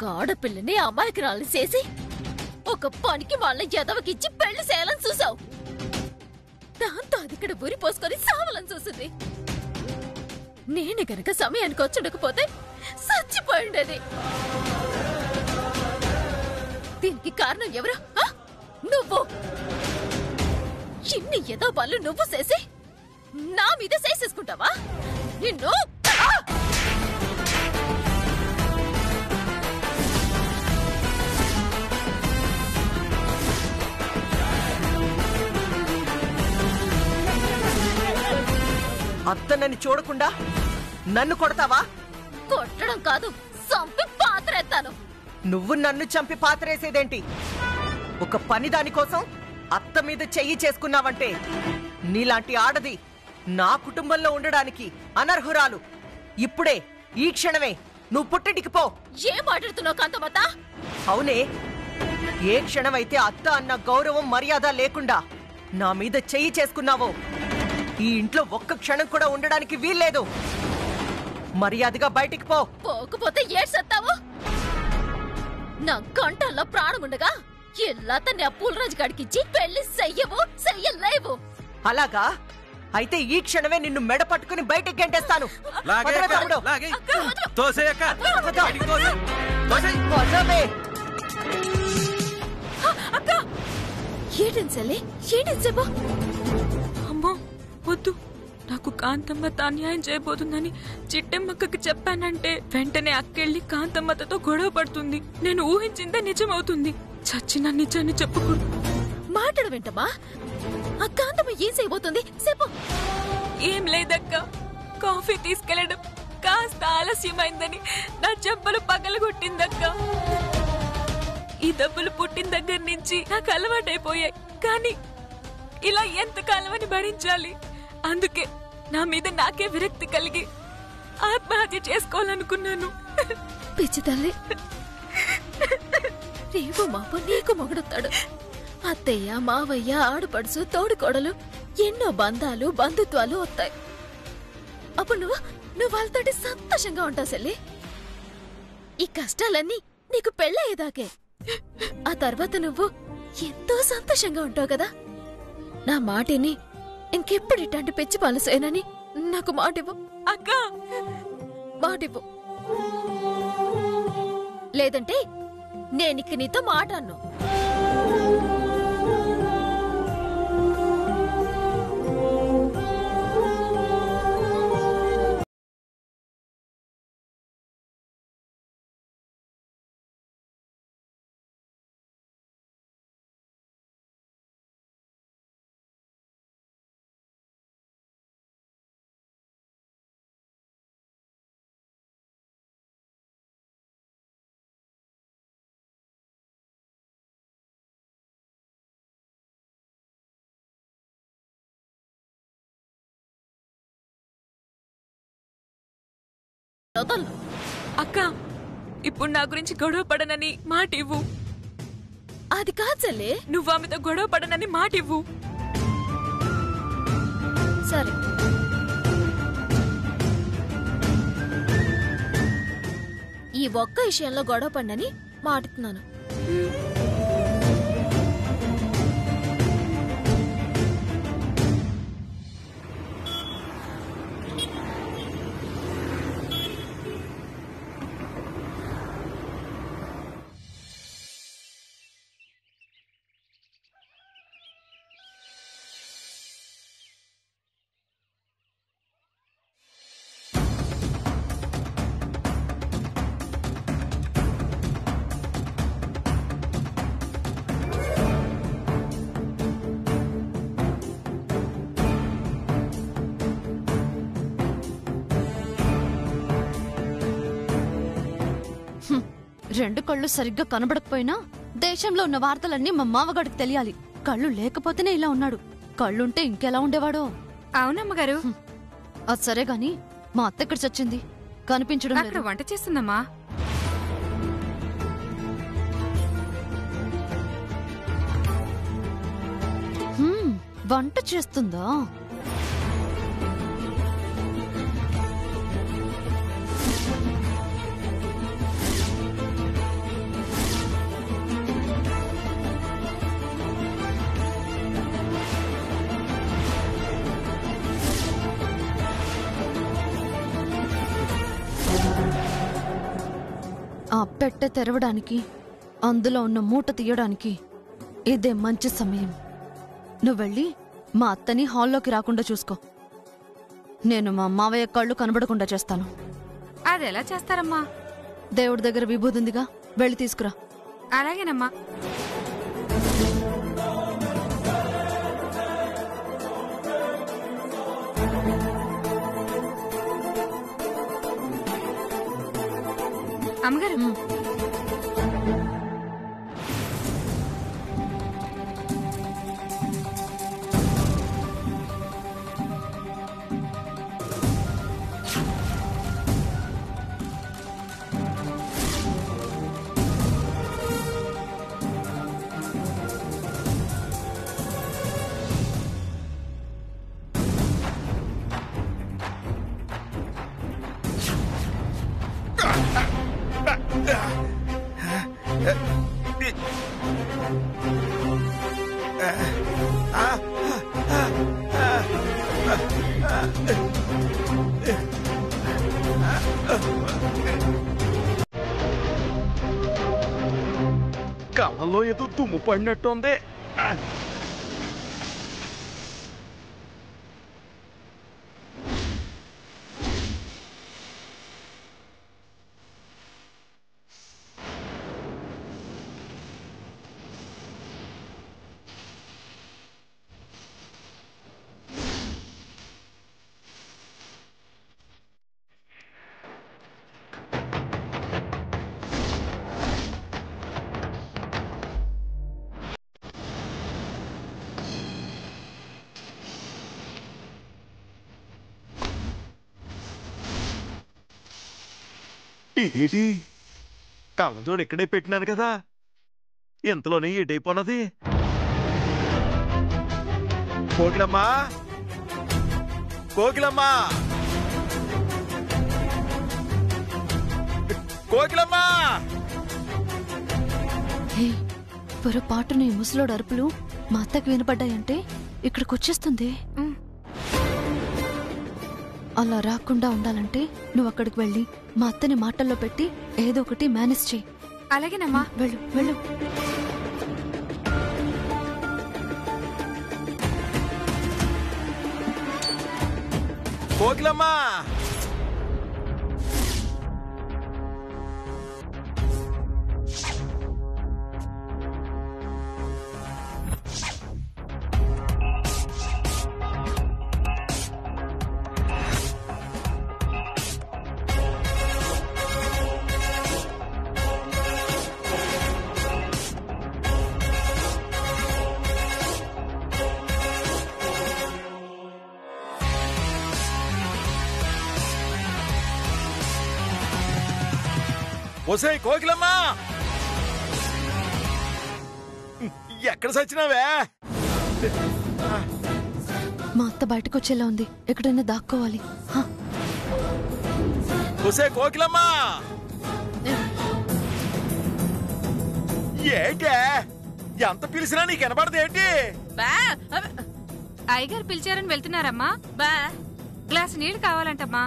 ఒక ఆడపిల్లని అమాయకురాలు చేసి ఒక పనికి వాళ్ళ ఎదవకిచ్చి పెళ్లి చేయాలని చూసావు. దాంతో అది ఇక్కడ ఉరి పోసుకొని సావాలని చూసింది. నేను గనక సమయానికి వచ్చుండకపోతే చచ్చిపోయిండేది. దీనికి కారణం ఎవరు? నువ్వు. ఇన్ని ఏదో పనులు నువ్వు చేసి నా మీద చేసేసుకుంటావా? నిన్ను అత్తనని చూడకుండా నన్ను కొడతావా? కొట్టడం కాదు, చంపి పాత్రేస్తాను. నువ్వు నన్ను చంపి పాత్రేసేదేంటి? ఒక పని దానికోసం అత్త మీద చెయ్యి చేసుకున్నావంటే నీలాంటి ఆడది నా కుటుంబంలో ఉండడానికి అనర్హురాలు. ఇప్పుడే ఈ క్షణమే నువ్వు పుట్టింటికి పో. ఏం మాట్లాడుతున్నావు కాంతమత? అవునే, ఏ క్షణమైతే అత్త అన్న గౌరవం మర్యాద లేకుండా నా మీద చెయ్యి చేసుకున్నావో ఈ ఇంట్లో ఒక్క క్షణం కూడా ఉండడానికి వీల్లేదు. మర్యాదగా బయటికి పో. పోకపోతే ఏడ్చేస్తావు? నా గంటల్లో ప్రాణముండగా ఎల్లాతన్ని ఆ పూలరాజు కాడికిచ్చి పెళ్లి చెయ్యలేవు. అలాగా? అయితే ఈ క్షణమే నిన్ను మెడ పట్టుకుని బయటికి గంటేస్తాను. అమ్మో వద్దు, నాకు కాంతమ్మత అన్యాయం చేయబోతుందని చిట్టెమ్మక్కకి చెప్పానంటే వెంటనే అక్కెళ్ళి కాంతమ్మతతో గొడవ పడుతుంది. నేను ఊహించిందే నిజమవుతుంది. చచ్చిన నిజాన్ని చెప్పుకోడు. మాట్లాడవేంటమ్మా? ఆ కాంతమ్మ ఏం చేయబోతుంది చెప్పు. ఏం లేదక్క, కాఫీ తీసుకెళ్లడం కాస్త ఆలస్యమైందని నా చెంపలు పగలగొట్టిందక్క. ఈ దెబ్బలు పుట్టిన దగ్గర నుంచి నాకు అలవాటైపోయాయి. కానీ ఇలా ఎంతకాలమని భరించాలి? అందుకే నా మీద నాకే విరక్తి కలిగి ఆత్మహత్య చేసుకోవాలనుకున్నాను. పిచ్చి తల్లి, రేపు మాప నీకు మొగుడొస్తాడు. అత్తయ్య, మావయ్య, ఆడపడుసు, తోడుకోడలు, ఎన్నో బంధాలు బంధుత్వాలు వస్తాయి. అప్పుడు నువ్వు వాళ్ళతోటి సంతోషంగా ఉంటావు చెల్లి. ఈ కష్టాలన్నీ నీకు పెళ్ళయ్యేదాకే. ఆ తర్వాత నువ్వు ఎంతో సంతోషంగా ఉంటావు కదా. నా మాటిని ఇంకెప్పుడు ఇట్లాంటి పిచ్చి పాలు చేయనని నాకు మాటివ్వు అక్క. మాటివ్వు, లేదంటే నేనిక నీతో మాటాను. అక్క, ఇప్పుడు నా గురించి గొడవ పడనని మాటివ్వు. అది కాచలే, నువ్వు ఆమెతో గొడవ పడనని మాటివ్వు. సరే, ఈ ఒక్క విషయంలో గొడవ పడనని మాటిస్తున్నాను. రెండు కళ్ళు సరిగ్గా కనబడకపోయినా దేశంలో ఉన్న వార్తలన్నీ మా మామగాడికి తెలియాలి. కళ్ళు లేకపోతేనే ఇలా ఉన్నాడు, కళ్ళుంటే ఇంకెలా ఉండేవాడో. అవునమ్మగారు. అది సరే గాని మా అత్త ఎక్కడ చచ్చింది? కనిపించడం లేదు. అక్కడ వంట చేస్తుందమ్మా. వంట చేస్తుందా? ఆ పెట్టె తెరవడానికి అందులో ఉన్న మూట తీయడానికి ఇదే మంచి సమయం. నువ్వెళ్ళి మా అత్తని హాల్లోకి రాకుండా చూసుకో. నేను మా మావయ్య కళ్ళు కనబడకుండా చేస్తాను. అదెలా చేస్తారమ్మా? దేవుడి దగ్గర విభూతుందిగా, వెళ్ళి తీసుకురా. అలాగేనమ్మా. అమ్మగారు, కళ్ళలో ఏదో దుమ్ము పడినట్టుంది. ఏంటి కళ్ళజోడు ఇక్కడే పెట్టినాను కదా, ఇంతలోనే ఏటైపోన్నది? కోకిలమ్మా, కోకిలమ్మా, కోకిలమ్మా! హే, పొరపాటున ఈ ముసలోడు అరుపులు మా అత్తకి వినపడ్డాయంటే ఇక్కడికొచ్చేస్తుంది. అలా రాకుండా ఉండాలంటే నువ్వు అక్కడికి వెళ్ళి మా అత్తని మాటల్లో పెట్టి ఏదో ఒకటి మేనేజ్ చేయి. అలాగేనమ్మా. వెళ్ళు వెళ్ళు. కోకిలమ్మా! ఒసేయ్ కోకిలమ్మా, ఎక్కడ సచ్చినావే? మా అత్త బయటకు వచ్చేలా ఉంది, ఎక్కడైనా దాక్కోవాలి. హా. ఒసేయ్ కోకిలమ్మా, ఏంటే ఎంత పిలిచినా నీకు వినపడదేంటి? అయ్యగారు పిలిచారని వెళ్తున్నారమ్మా. గ్లాస్ నీళ్లు కావాలంటమ్మా.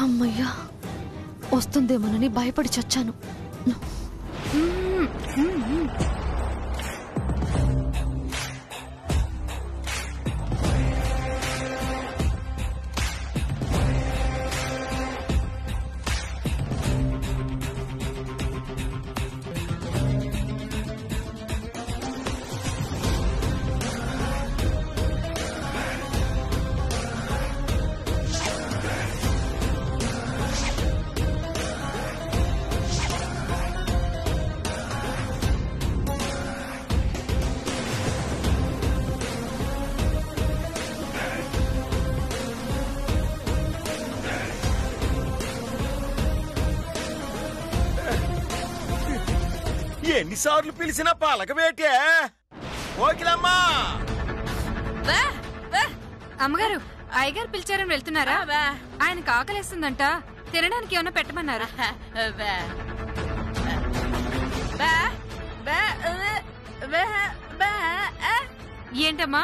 అమ్మయ్యా, వస్తుందేమోనని భయపడి చచ్చాను. ఎన్నిసార్లు పిలిచినా పలకబేటే కోకిలమ్మా. అమ్మగారు, అయ్యగారు పిలిచారని వెళ్తున్నారా? ఆయనకు ఆకలేస్తుందంట, తినడానికి ఏమన్నా పెట్టమన్నారా? ఏంటమ్మా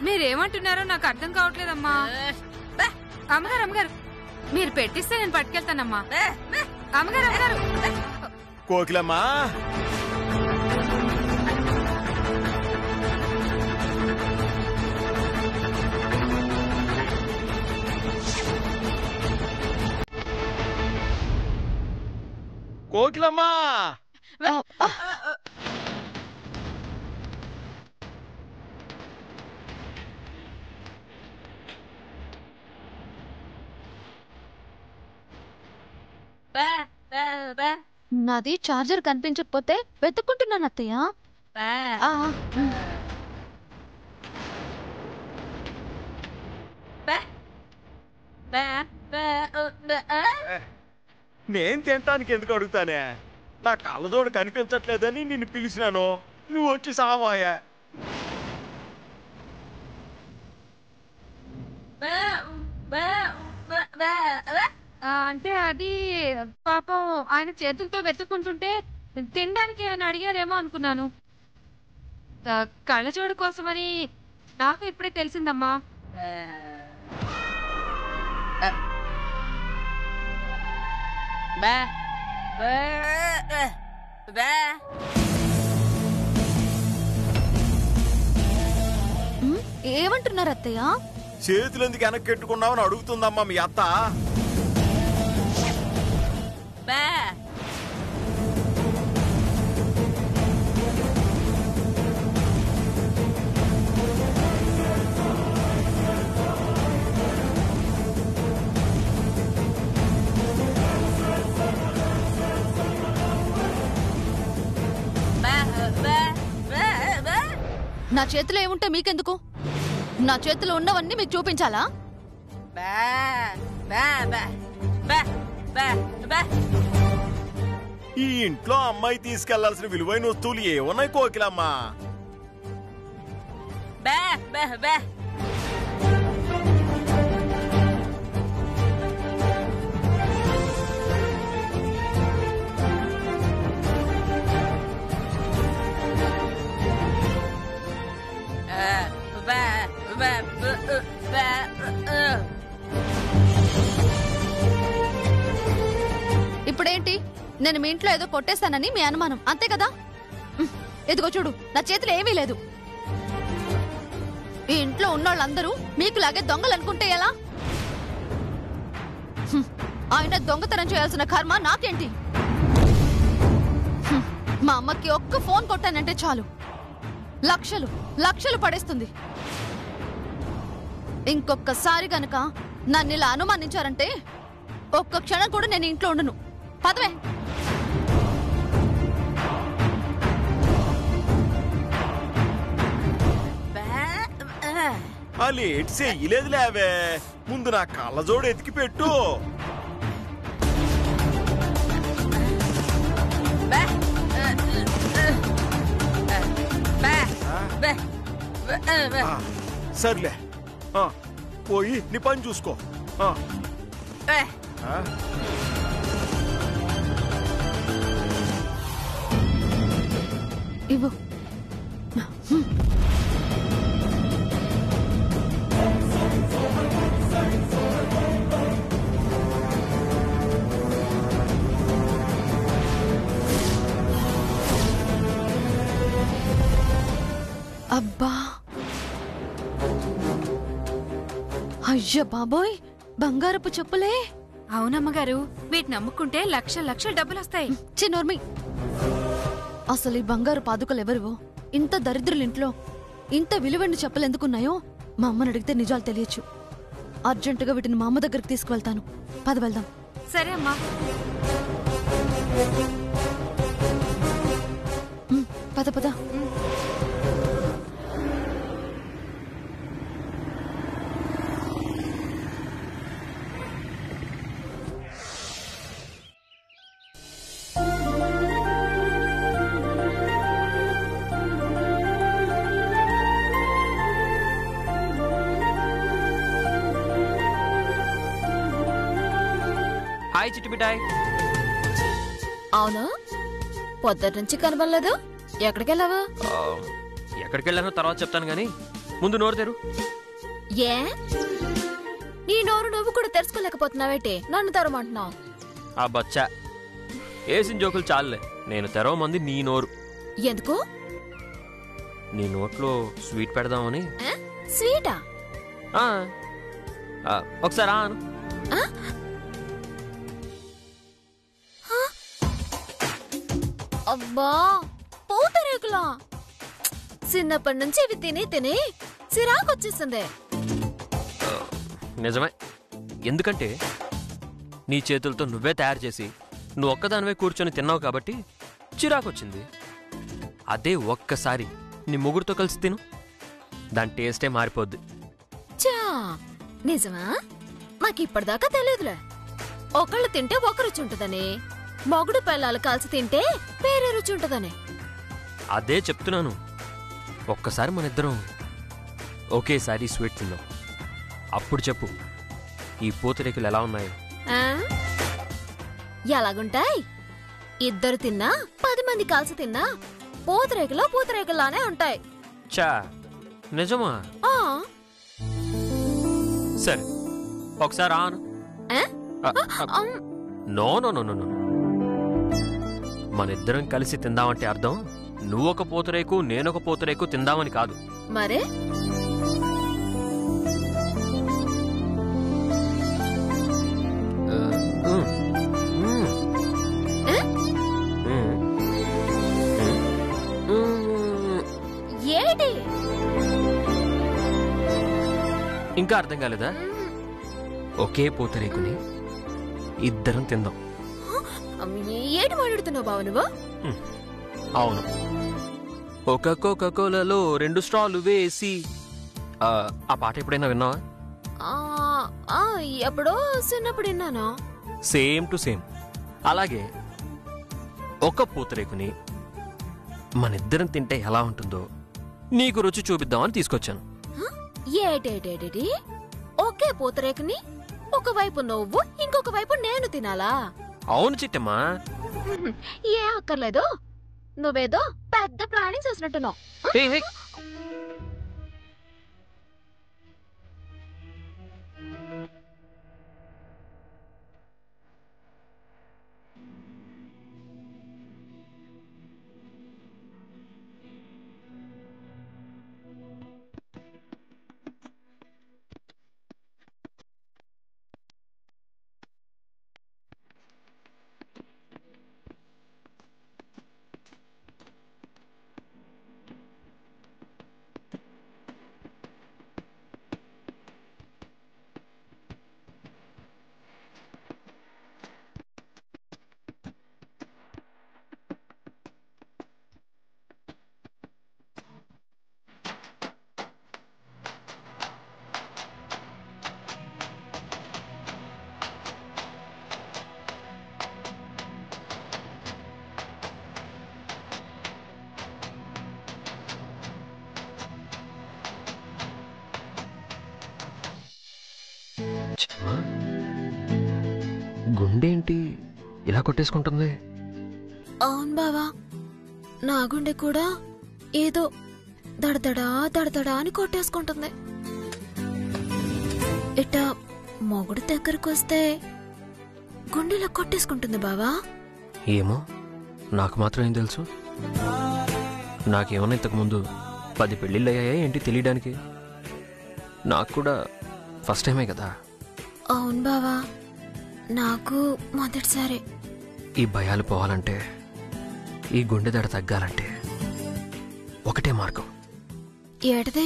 మీరేమంటున్నారో నాకు అర్థం కావట్లేదమ్మా. అమ్మగారు అమ్మగారు మీరు పెట్టిస్తే నేను పట్టుకెళ్తానమ్మా. అమ్మగారు అమ్మగారు కోకిలమ్మా కోకిలమ్మా నాది చార్జర్ కనిపించకపోతే వెతుక్కుంటున్నాను అత్తయ్య. నేను తినటానికి ఎందుకు అడుగుతానే? నా కళ్ళజోడు కనిపించట్లేదని నిన్ను పిలిచినాను, నువ్వు వచ్చి సావాయా. అంటే అది పాపం ఆయన చేతులతో వెతుక్కుంటుంటే తినడానికి ఆయన అడిగారేమో అనుకున్నాను. కళ్ళజోడు కోసమని నాకు ఇప్పుడే తెలిసిందమ్మా. ఏమంటున్నారు అత్తయ్య? చేతులు ఎందుకు వెనక్కెట్టుకున్నావని అడుగుతుందమ్మా మీ అత్త. నా చేతిలో ఏముంటే మీకెందుకు? నా చేతిలో ఉన్నవన్నీ మీకు చూపించాలా? ఈ ఇంట్లో అమ్మాయి తీసుకెళ్లాల్సిన విలువైన వస్తువులు ఏమున్నాయి కోకిలమ్మా? ఇప్పుడేంటి? నేను మీ ఇంట్లో ఏదో కొట్టేస్తానని మీ అనుమానం, అంతే కదా? ఎదుగో చూడు, నా చేతిలో ఏమీ లేదు. ఈ ఇంట్లో ఉన్నోళ్ళందరూ మీకులాగే దొంగలు అనుకుంటే ఎలా? ఆయన దొంగతనం చేయాల్సిన కర్మ నాకేంటి? మా అమ్మకి ఒక్క ఫోన్ కొట్టానంటే చాలు లక్షలు లక్షలు పడేస్తుంది. ఇంకొకసారి గనక నన్ను ఇలా అనుమానించారంటే ఒక్క క్షణం కూడా నేను ఇంట్లో ఉండను. పదవే. లేట్ చెయ్యలేదు లేవే, ముందు నా కళ్ళజోడు ఎతికి పెట్టు. సర్లే, పోయి నీ పని చూసుకో. ఇవ్వు. అబ్బా, అయ్య బాబోయ్, బంగారపు చెప్పులే. అవునమ్మగారు, వీటిని నమ్ముకుంటే లక్ష లక్షల డబ్బులు వస్తాయి. చిన్నోర్మి, అసలు ఈ బంగారు పాదుకలు ఎవరివో? ఇంత దరిద్రుల ఇంట్లో ఇంత విలువైన చెప్పులు ఎందుకున్నాయో మా అమ్మని అడిగితే నిజాలు తెలియచ్చు. అర్జెంటుగా వీటిని మా అమ్మ దగ్గరికి తీసుకువెళ్తాను. పద వెళ్దాం. సరే అమ్మా. పద పద. హాయ్ చిట్టి మిఠాయ్. అవును, పొద్దుట నుంచి కనబడలేదు. ఎక్కడికెళ్ళావు? ఎక్కడికి వెళ్ళానో తర్వాత చెప్తాను గానీ ముందు నోరు తెరు. ఏ నీ నోరు నువ్వు కూడా తెరుచుకోలేకపోతున్నావేటి నన్ను తెరమంటున్నావు? ఆ బచ్చా వేసిన జోకులు చాలులే. నేను తెరవమంది నీ నోరు. ఎందుకు? నీ నోట్లో స్వీట్ పెడదామని. స్వీటా? ఒకసారి ఆను. అబ్బా పూతరేకులా! చిన్నప్పటి నుంచి ఇవి తిని తిని చిరాకొచ్చేసింది. నిజమే, ఎందుకంటే నీ చేతులతో నువ్వే తయారు చేసి నువ్వు ఒక్కదానివే కూర్చొని తిన్నావు కాబట్టి చిరాకొచ్చింది. అదే ఒక్కసారి నీ ముగ్గురితో కలిసి తిను, దాని టేస్టే మారిపోద్ది. చా నిజమా? నాకిప్పటిదాకా తెలియదులే. ఒకళ్ళు తింటే ఒక రుచి ఉంటుందని, మొగుడు పిల్లలు కలిసి తింటే వేరే రుచి ఉంటుందని. అదే చెప్తున్నాను. ఒక్కసారి మన ఇద్దరం ఒకేసారి స్వీట్ తిందాం. అప్పుడు చెప్పు ఈ పూతరేకులు ఎలా ఉన్నాయో. ఎలాగుంటాయి? ఇద్దరు తిన్నా 10 మంది కలిసి తిన్నా పూతరేకులో పూతరేకుల్లానే ఉంటాయి. చా నిజమా? సరే ఒకసారి ఆను. No no no no no, మనిద్దరం కలిసి తిందామంటే అర్థం నువ్వొక పూతరేకు నేనొక పూతరేకు తిందామని కాదు. మరే ఏటి? ఇంకా అర్థం కాలేదా? ఒకే పూతరేకుని ఇద్దరం తిందాం. ఏటి మాట్లాడుతున్నావు బావ నువ్వు? అవును, ఒక కోకాకోలాలో 2 స్ట్రాలు వేసి. ఆ పాట ఎప్పుడైనా విన్నావా? ఎప్పుడో చిన్నప్పుడు విన్నాను. సేమ్ టు సేమ్ అలాగే ఒక పూతరేకుని మనిద్దరం తింటే ఎలా ఉంటుందో నీకు రుచి చూపిద్దామని తీసుకొచ్చాను. ఏటేటేటి? ఒకే పూతరేకుని ఒకవైపు నువ్వు ఇంకొక వైపు నేను తినాలా? అవును చిట్టమ్మా. ఏ అక్కర్లేదు, నువ్వేదో పెద్ద ప్లానింగ్ చేసినట్టున్నావు. గుండేంటి ఇలా కొట్టేసుకుంటుంది? అవును బావా, నా గుండె కూడా ఏదో దడదడా దడదడా అని కొట్టేసుకుంటుంది. ఇట్ట మొగుడు దగ్గరకు వస్తే గుండెలా కొట్టేసుకుంటుంది బావా. ఏమో, నాకు మాత్రం ఏం తెలుసు? నాకేమన్నా ఇంతకుముందు 10 పెళ్ళిళ్ళయ్యాయా ఏంటి తెలియడానికి? నాకు కూడా ఫస్ట్ టైమే కదా. అవును బావా, నాకు మొదటిసారి. ఈ భయాలు పోవాలంటే, ఈ గుండె దడ తగ్గాలంటే ఒకటే మార్గం. ఏటదే?